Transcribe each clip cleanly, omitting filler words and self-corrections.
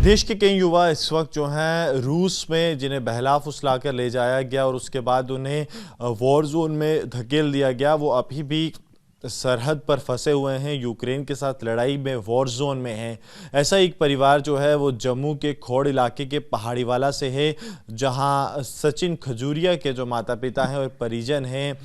देश के कई युवा इस वक्त जो हैं रूस में, जिन्हें बहला फुसला कर ले जाया गया और उसके बाद उन्हें वॉर जोन में धकेल दिया गया, वो अभी भी सरहद पर फंसे हुए हैं, यूक्रेन के साथ लड़ाई में वॉर जोन में हैं। ऐसा एक परिवार जो है वो जम्मू के खौड़ इलाके के पहाड़ीवाला से है, जहां सचिन खजूरिया के जो माता पिता हैं और परिजन हैं,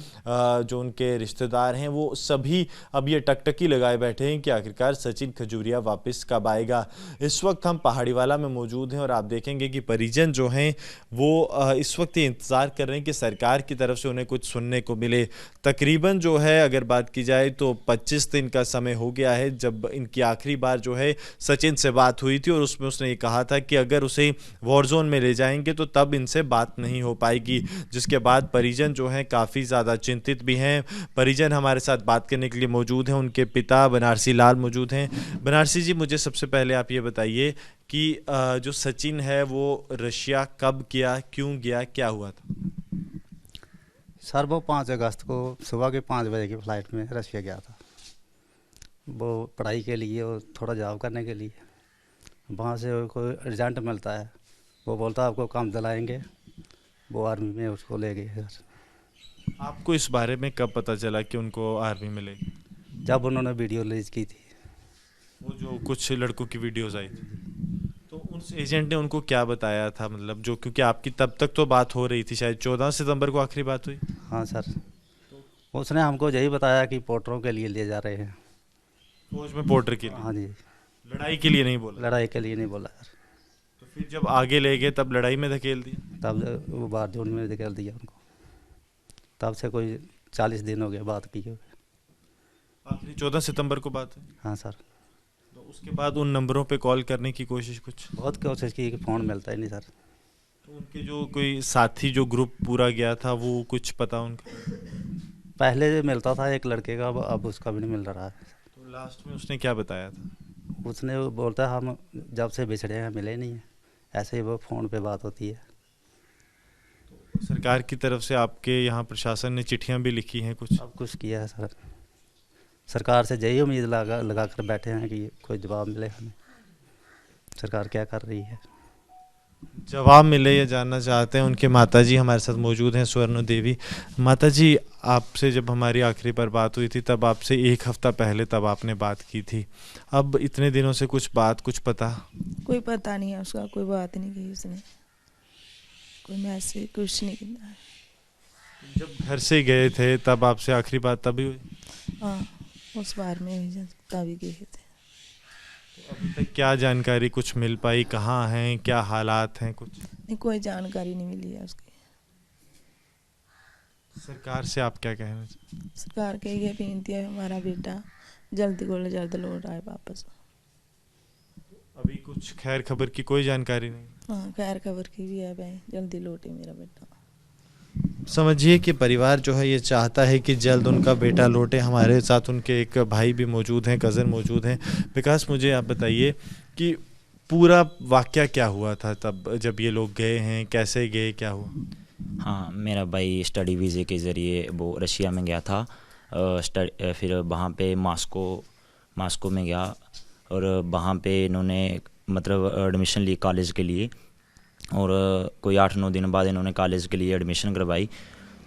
जो उनके रिश्तेदार हैं, वो सभी अब ये टकटकी लगाए बैठे हैं कि आखिरकार सचिन खजूरिया वापस कब आएगा। इस वक्त हम पहाड़ीवाला में मौजूद हैं और आप देखेंगे कि परिजन जो हैं वो इस वक्त ये इंतज़ार कर रहे हैं कि सरकार की तरफ से उन्हें कुछ सुनने को मिले। तकरीबन जो है अगर बात की जाए तो 25 दिन का समय हो गया है जब इनकी आखिरी बार जो है सचिन से बात हुई थी, और उसमें उसने ये कहा था कि अगर उसे वॉर जोन में ले जाएंगे तो तब इनसे बात नहीं हो पाएगी, जिसके बाद परिजन जो हैं काफ़ी ज़्यादा चिंतित भी हैं। परिजन हमारे साथ बात करने के लिए मौजूद हैं, उनके पिता बनारसी लाल मौजूद हैं। बनारसी जी, मुझे सबसे पहले आप ये बताइए कि जो सचिन है वो रशिया कब गया, क्यों गया, क्या हुआ था? सर वो 5 अगस्त को सुबह के 5 बजे की फ़्लाइट में रशिया गया था। वो पढ़ाई के लिए और थोड़ा जॉब करने के लिए। वहाँ से कोई एजेंट मिलता है, वो बोलता है आपको काम दिलाएंगे, वो आर्मी में उसको ले गए सर। आपको इस बारे में कब पता चला कि उनको आर्मी मिलेगी? जब उन्होंने वीडियो रिलीज की थी, वो जो कुछ लड़कों की वीडियोस आई थी, तो उस एजेंट ने उनको क्या बताया था? मतलब जो, क्योंकि आपकी तब तक तो बात हो रही थी, शायद 14 सितंबर को आखिरी बात हुई। हाँ सर, उसने हमको यही बताया कि पोर्टरों के लिए ले जा रहे हैं। फौज में पोर्टर के लिए? हाँ जी, लड़ाई के लिए नहीं बोला? लड़ाई के लिए नहीं बोला सर। तो फिर जब आगे ले गए तब लड़ाई में धकेल दिया? तब वो बाहर जोन में निकल दिया उनको। तब से कोई 40 दिन हो गया बात किए हुए। आखिरी 14 सितंबर को बात है। हाँ सर, तो उसके बाद उन नंबरों पे कॉल करने की कोशिश कुछ? बहुत कोशिश की कि फ़ोन मिलता ही नहीं सर। तो उनके जो कोई साथी जो ग्रुप पूरा गया था वो कुछ पता उनका? पहले मिलता था एक लड़के का, अब उसका भी नहीं मिल रहा है। तो लास्ट में उसने क्या बताया था? उसने वो बोलता है हम जब से बिछड़े हैं मिले नहीं हैं, ऐसे ही वो फ़ोन पे बात होती है। सरकार की तरफ से आपके यहाँ प्रशासन ने चिट्ठियाँ भी लिखी हैं कुछ? सब कुछ किया है सर, सरकार से यही उम्मीद लगा कर बैठे हैं कि कोई जवाब मिले हमें, सरकार क्या कर रही है। जवाब मिले ये जानना चाहते हैं। उनके माताजी हमारे साथ मौजूद हैं, स्वर्ण देवी। माताजी, आपसे जब हमारी आखिरी बार बात हुई थी तब आपसे 1 हफ्ता पहले तब आपने बात की थी, अब इतने दिनों से कुछ बात, कुछ पता? कोई पता नहीं है उसका, कोई बात नहीं की उसने, कोई मैसेज कुछ नहीं किया है। जब घर से गए थे तब आपसे आखिरी बात तभी हुई? हाँ, उस बार में हुई तभी गए थे। अभी तक क्या जानकारी कुछ मिल पाई, कहाँ हैं, क्या हालात हैं कुछ? नहीं, कोई जानकारी नहीं मिली है उसकी। सरकार से आप क्या कहना चाहते हैं? सरकार के ये विनती है हमारा बेटा जल्द को जल्द लौट आए वापस। अभी कुछ खैर खबर की कोई जानकारी नहीं? हाँ, खैर खबर की भी है भाई, जल्दी लौटे मेरा बेटा। समझिए कि परिवार जो है ये चाहता है कि जल्द उनका बेटा लौटे। हमारे साथ उनके एक भाई भी मौजूद हैं, कज़न मौजूद हैं। विकास, मुझे आप बताइए कि पूरा वाक़या क्या हुआ था तब जब ये लोग गए हैं, कैसे गए, क्या हुआ? हाँ, मेरा भाई स्टडी वीज़े के ज़रिए वो रशिया में गया था। फिर वहाँ पे मास्को में गया और वहाँ पे इन्होंने मतलब एडमिशन ली कॉलेज के लिए, और कोई 8-9 दिन बाद इन्होंने कॉलेज के लिए एडमिशन करवाई।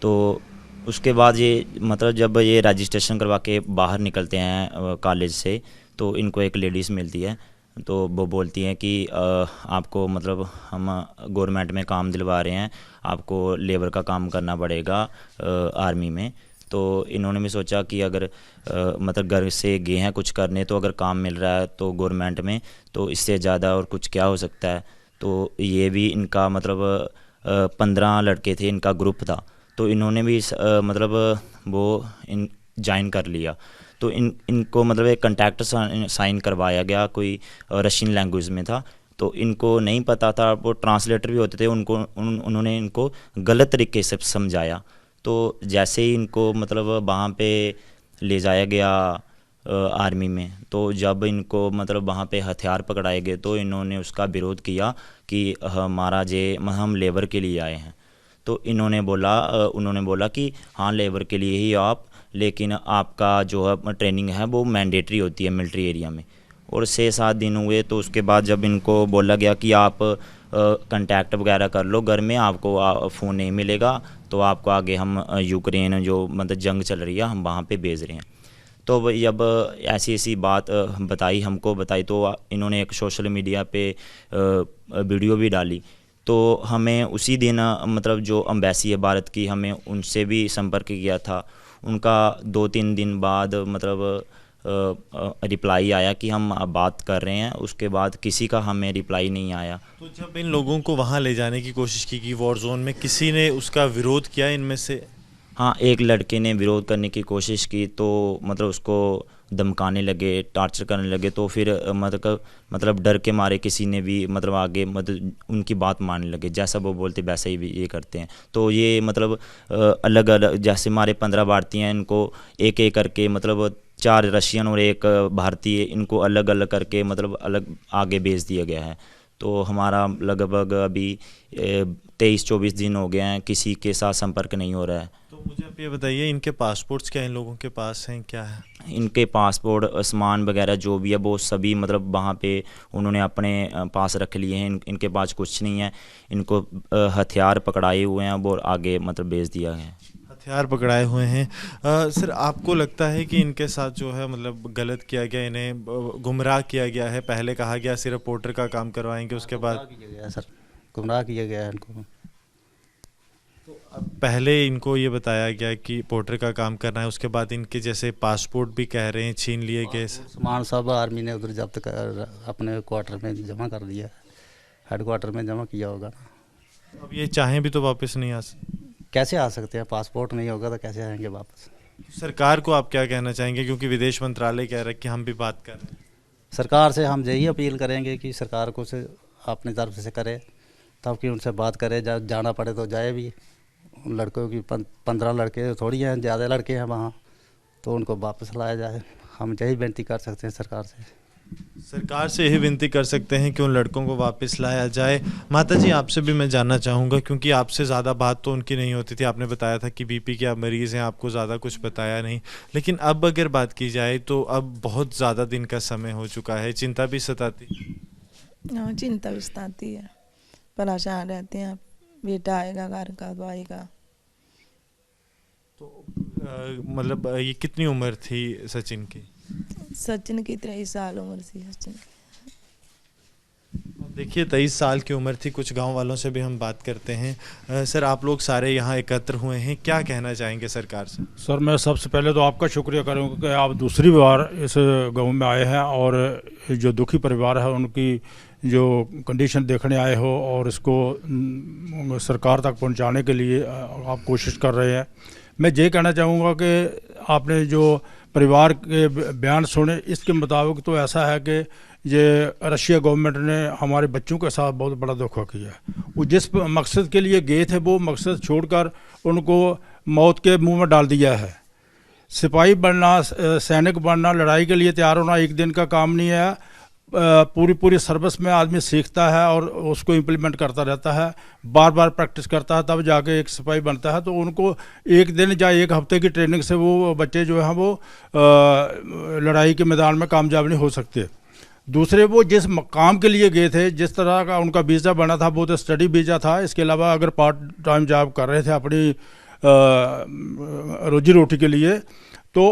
तो उसके बाद ये मतलब जब ये रजिस्ट्रेशन करवा के बाहर निकलते हैं कॉलेज से, तो इनको एक लेडीज़ मिलती है। तो वो बोलती हैं कि आपको मतलब हम गवर्नमेंट में काम दिलवा रहे हैं, आपको लेबर का काम करना पड़ेगा आर्मी में। तो इन्होंने भी सोचा कि अगर मतलब घर से गए हैं कुछ करने, तो अगर काम मिल रहा है तो गवर्नमेंट में, तो इससे ज़्यादा और कुछ क्या हो सकता है। तो ये भी इनका मतलब 15 लड़के थे, इनका ग्रुप था, तो इन्होंने भी मतलब वो ज्वाइन कर लिया। तो इनको मतलब एक कॉन्ट्रैक्ट साइन करवाया गया, कोई रशियन लैंग्वेज में था। तो इनको नहीं पता था, वो ट्रांसलेटर भी होते थे, उन्होंने इनको गलत तरीके से समझाया। तो जैसे ही इनको मतलब वहाँ पे ले जाया गया आर्मी में, तो जब इनको मतलब वहाँ पे हथियार पकड़ाए गए तो इन्होंने उसका विरोध किया कि हमारा हम लेबर के लिए आए हैं। तो उन्होंने बोला कि हाँ, लेबर के लिए ही आप, लेकिन आपका जो है ट्रेनिंग है वो मैंडेटरी होती है मिलिट्री एरिया में। और 6-7 दिन हुए तो उसके बाद जब इनको बोला गया कि आप कांटेक्ट वगैरह कर लो घर में, आपको फ़ोन नहीं मिलेगा, तो आपको आगे हम यूक्रेन जो मतलब जंग चल रही है हम वहाँ पे भेज रहे हैं। तो जब ऐसी ऐसी बात हमको बताई तो इन्होंने एक सोशल मीडिया पे वीडियो भी डाली। तो हमें उसी दिन मतलब जो एम्बेसी है भारत की, हमें उनसे भी संपर्क किया था। उनका 2-3 दिन बाद मतलब रिप्लाई आया कि हम बात कर रहे हैं, उसके बाद किसी का हमें रिप्लाई नहीं आया। तो जब इन लोगों को वहाँ ले जाने की कोशिश की वॉर जोन में, किसी ने उसका विरोध किया इनमें से? हाँ, एक लड़के ने विरोध करने की कोशिश की तो मतलब उसको धमकाने लगे, टॉर्चर करने लगे। तो फिर मतलब डर के मारे किसी ने भी मतलब आगे मतलब उनकी बात मानने लगे, जैसा वो बोलते वैसा ही ये करते हैं। तो ये मतलब अलग अलग, जैसे हमारे 15 भारतीय हैं, इनको एक एक करके मतलब 4 रशियन और 1 भारतीय, इनको अलग अलग करके मतलब अलग आगे भेज दिया गया है। तो हमारा लगभग अभी 23-24 दिन हो गए हैं, किसी के साथ संपर्क नहीं हो रहा है। तो मुझे आप ये बताइए, इनके पासपोर्ट्स क्या इन लोगों के पास हैं, क्या है? इनके पासपोर्ट, सामान वगैरह जो भी है वो सभी मतलब वहाँ पे उन्होंने अपने पास रख लिए हैं। इनके पास कुछ नहीं है। इनको हथियार पकड़ाए हुए हैं और आगे मतलब भेज दिया है। हथियार पकड़ाए हुए हैं। सर, आपको लगता है कि इनके साथ जो है मतलब गलत किया गया, इन्हें गुमराह किया गया है? पहले कहा गया सिर्फ पोर्टर का काम करवाएंगे, उसके बाद सर गुमराह किया गया है इनको। तो अब पहले इनको ये बताया गया कि पोर्टर का काम करना है, उसके बाद इनके जैसे पासपोर्ट भी कह रहे हैं छीन लिए गए। सामान सब आर्मी ने उधर जब्त कर अपने क्वार्टर में जमा कर दिया, हेड क्वार्टर में जमा किया होगा। अब ये चाहें भी तो वापस नहीं आ सकते। कैसे आ सकते हैं? पासपोर्ट नहीं होगा तो कैसे आएंगे वापस? सरकार को आप क्या कहना चाहेंगे, क्योंकि विदेश मंत्रालय कह रहा है कि हम भी बात कर रहे हैं? सरकार से हम यही अपील करेंगे कि सरकार को से अपनी तरफ से करे, ताकि उनसे बात करे, जाना पड़े तो जाए भी। उन लड़कों की 15 लड़के थोड़ी हैं, ज़्यादा लड़के हैं वहाँ, तो उनको वापस लाया जाए। हम यही विनती कर सकते हैं सरकार से। सरकार से यही विनती कर सकते हैं कि उन लड़कों को वापस लाया जाए। माता जी, आपसे भी मैं जानना चाहूँगा, क्योंकि आपसे ज़्यादा बात तो उनकी नहीं होती थी। आपने बताया था कि बीपी के आप मरीज़ हैं, आपको ज़्यादा कुछ बताया नहीं। लेकिन अब अगर बात की जाए तो अब बहुत ज़्यादा दिन का समय हो चुका है, चिंता भी सताती? हाँ, चिंता भी सताती है, परेशान रहते हैं। बेटा आएगा घर का तो आएगा। तो मतलब ये कितनी उम्र थी सचिन की? सचिन की 23 साल उम्र थी। सचिन देखिए, 23 साल की उम्र थी। कुछ गांव वालों से भी हम बात करते हैं। सर, आप लोग सारे यहाँ एकत्र हुए हैं, क्या कहना चाहेंगे सरकार से? सर, मैं सबसे पहले तो आपका शुक्रिया करूँगा कि आप दूसरी बार इस गांव में आए हैं और जो दुखी परिवार है उनकी जो कंडीशन देखने आए हो और इसको सरकार तक पहुंचाने के लिए आप कोशिश कर रहे हैं। मैं ये कहना चाहूँगा कि आपने जो परिवार के बयान सुने, इसके मुताबिक तो ऐसा है कि ये रशिया गवर्नमेंट ने हमारे बच्चों के साथ बहुत बड़ा धोखा किया है। वो जिस मकसद के लिए गए थे वो मकसद छोड़कर उनको मौत के मुंह में डाल दिया है। सिपाही बनना, सैनिक बनना, लड़ाई के लिए तैयार होना एक दिन का काम नहीं है। पूरी सर्विस में आदमी सीखता है और उसको इम्प्लीमेंट करता रहता है, बार बार प्रैक्टिस करता है, तब जाके एक सिपाही बनता है। तो उनको एक दिन या एक हफ्ते की ट्रेनिंग से वो बच्चे जो हैं वो लड़ाई के मैदान में कामयाब नहीं हो सकते। दूसरे, वो जिस काम के लिए गए थे, जिस तरह का उनका वीज़ा बना था वो तो स्टडी वीज़ा था। इसके अलावा अगर पार्ट टाइम जॉब कर रहे थे अपनी रोजी रोटी के लिए, तो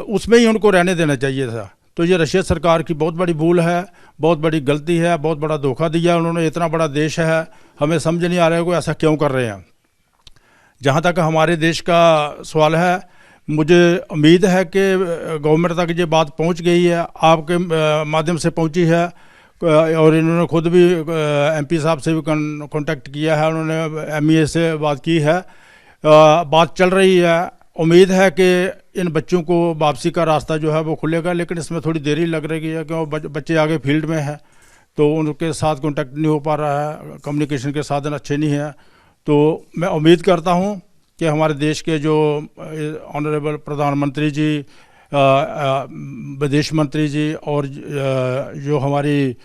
उसमें ही उनको रहने देना चाहिए था। तो ये रशिया सरकार की बहुत बड़ी भूल है, बहुत बड़ी गलती है, बहुत बड़ा धोखा दिया उन्होंने। इतना बड़ा देश है, हमें समझ नहीं आ रहा है कि ऐसा क्यों कर रहे हैं। जहाँ तक हमारे देश का सवाल है, मुझे उम्मीद है कि गवर्नमेंट तक ये बात पहुँच गई है, आपके माध्यम से पहुँची है। और इन्होंने खुद भी MP साहब से भी कांटेक्ट किया है, उन्होंने MEA से बात की है, बात चल रही है। उम्मीद है कि इन बच्चों को वापसी का रास्ता जो है वो खुलेगा, लेकिन इसमें थोड़ी देरी लग रही है क्योंकि बच्चे आगे फील्ड में हैं, तो उनके साथ कांटेक्ट नहीं हो पा रहा है, कम्युनिकेशन के साधन अच्छे नहीं हैं। तो मैं उम्मीद करता हूं कि हमारे देश के जो ऑनरेबल प्रधानमंत्री जी, विदेश मंत्री जी और जो हमारी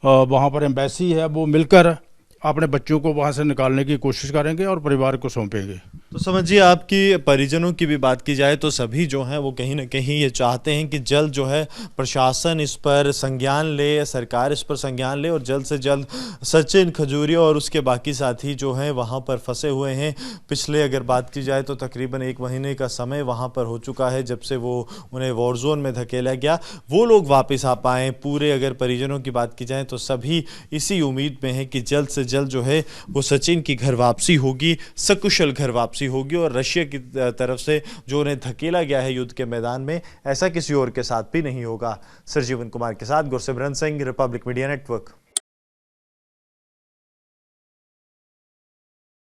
वहाँ पर एम्बेसी है, वो मिलकर अपने बच्चों को वहाँ से निकालने की कोशिश करेंगे और परिवार को सौंपेंगे। तो समझिए, आपकी परिजनों की भी बात की जाए तो सभी जो हैं वो कहीं ना कहीं ये चाहते हैं कि जल्द जो है प्रशासन इस पर संज्ञान ले, सरकार इस पर संज्ञान ले और जल्द से जल्द सचिन खजूरिया और उसके बाकी साथी जो हैं वहाँ पर फंसे हुए हैं। पिछले अगर बात की जाए तो तकरीबन 1 महीने का समय वहाँ पर हो चुका है जब से वो उन्हें वॉर जोन में धकेला गया, वो लोग वापस आ पाएँ। पूरे अगर परिजनों की बात की जाए तो सभी इसी उम्मीद में हैं कि जल्द से जल्द जो है वो सचिन की घर वापसी होगी, सकुशल घर वापसी होगी और रशिया की तरफ से जो उन्हें धकेला गया है युद्ध के मैदान में, ऐसा किसी और के साथ भी नहीं होगा। सरजीवन कुमार के साथ Gursimran Singh, Republic media network.